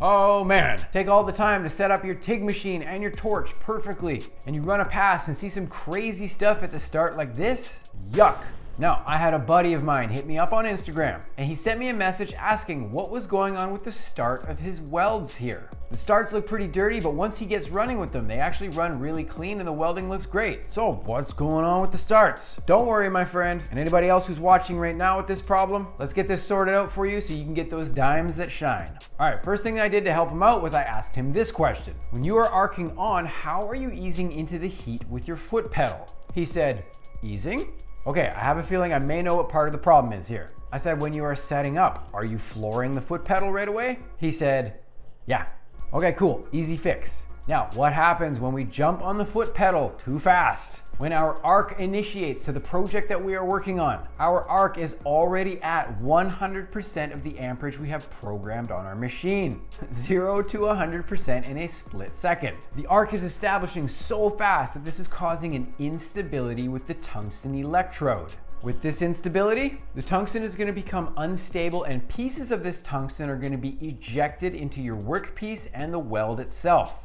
Oh man, take all the time to set up your TIG machine and your torch perfectly, and you run a pass and see some crazy stuff at the start like this? Yuck. Now, I had a buddy of mine hit me up on Instagram, and he sent me a message asking what was going on with the start of his welds here. The starts look pretty dirty, but once he gets running with them, they actually run really clean and the welding looks great. So what's going on with the starts? Don't worry, my friend, and anybody else who's watching right now with this problem, let's get this sorted out for you so you can get those dimes that shine. All right, first thing I did to help him out was I asked him this question. When you are arcing on, how are you easing into the heat with your foot pedal? He said, easing? Okay, I have a feeling I may know what part of the problem is here. I said, when you are setting up, are you flooring the foot pedal right away? He said, yeah. Okay, cool, easy fix. Now, what happens when we jump on the foot pedal too fast? When our arc initiates to the project that we are working on, our arc is already at 100% of the amperage we have programmed on our machine. 0 to 100% in a split second. The arc is establishing so fast that this is causing an instability with the tungsten electrode. With this instability, the tungsten is going to become unstable and pieces of this tungsten are going to be ejected into your workpiece and the weld itself.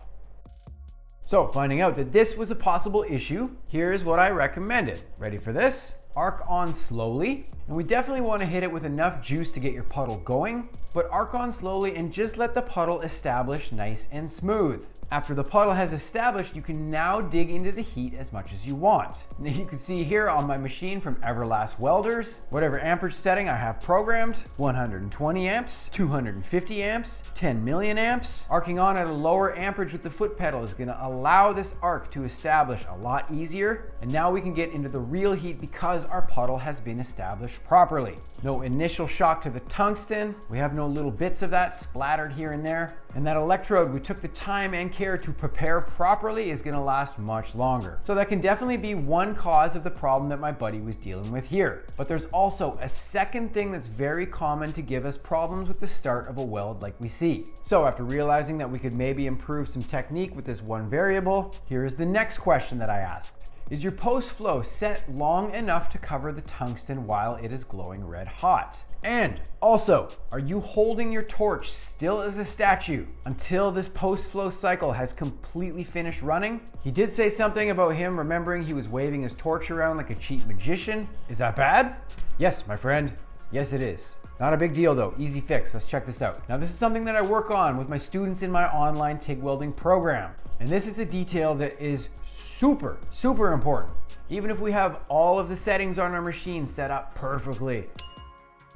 So finding out that this was a possible issue, here's what I recommended. Ready for this? Arc on slowly, and we definitely want to hit it with enough juice to get your puddle going, but arc on slowly and just let the puddle establish nice and smooth. After the puddle has established, you can now dig into the heat as much as you want. Now you can see here on my machine from Everlast Welders, whatever amperage setting I have programmed, 120 amps, 250 amps, 10 million amps. Arcing on at a lower amperage with the foot pedal is going to allow this arc to establish a lot easier, and now we can get into the real heat because our puddle has been established properly. No initial shock to the tungsten, we have no little bits of that splattered here and there, and that electrode we took the time and care to prepare properly is going to last much longer. So that can definitely be one cause of the problem that my buddy was dealing with here. But there's also a second thing that's very common to give us problems with the start of a weld like we see. So after realizing that we could maybe improve some technique with this one variable, here is the next question that I asked. Is your post flow set long enough to cover the tungsten while it is glowing red hot? And also, are you holding your torch still as a statue until this post flow cycle has completely finished running? He did say something about him remembering he was waving his torch around like a cheap magician. Is that bad? Yes, my friend. Yes, it is. Not a big deal though, easy fix. Let's check this out. Now this is something that I work on with my students in my online TIG welding program. And this is the detail that is super, super important. Even if we have all of the settings on our machine set up perfectly,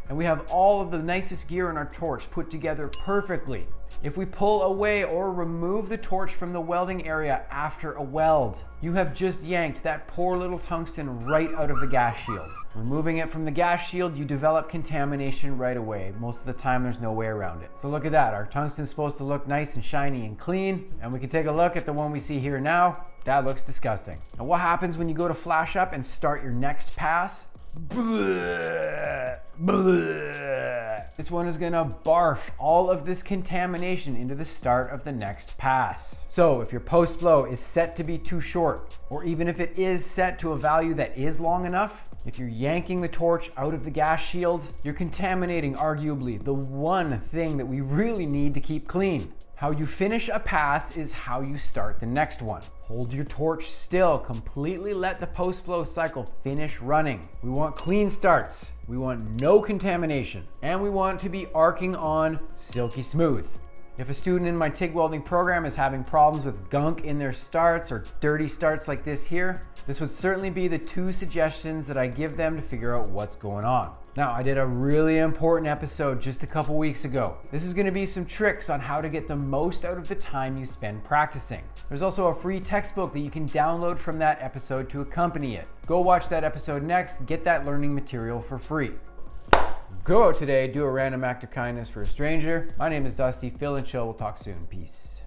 and we have all of the nicest gear in our torch put together perfectly, if we pull away or remove the torch from the welding area after a weld, you have just yanked that poor little tungsten right out of the gas shield. Removing it from the gas shield, you develop contamination right away. Most of the time, there's no way around it. So look at that. Our tungsten's supposed to look nice and shiny and clean. And we can take a look at the one we see here now. That looks disgusting. And what happens when you go to flash up and start your next pass? Blah, blah. This one is gonna barf all of this contamination into the start of the next pass. So if your post flow is set to be too short, or even if it is set to a value that is long enough, if you're yanking the torch out of the gas shield, you're contaminating arguably the one thing that we really need to keep clean. How you finish a pass is how you start the next one. Hold your torch still, completely let the post-flow cycle finish running. We want clean starts, we want no contamination, and we want to be arcing on silky smooth. If a student in my TIG welding program is having problems with gunk in their starts or dirty starts like this here, this would certainly be the two suggestions that I give them to figure out what's going on. Now, I did a really important episode just a couple weeks ago. This is going to be some tricks on how to get the most out of the time you spend practicing. There's also a free textbook that you can download from that episode to accompany it. Go watch that episode next, get that learning material for free. Go out today, do a random act of kindness for a stranger. My name is Dusty. Fill and chill. We'll talk soon. Peace.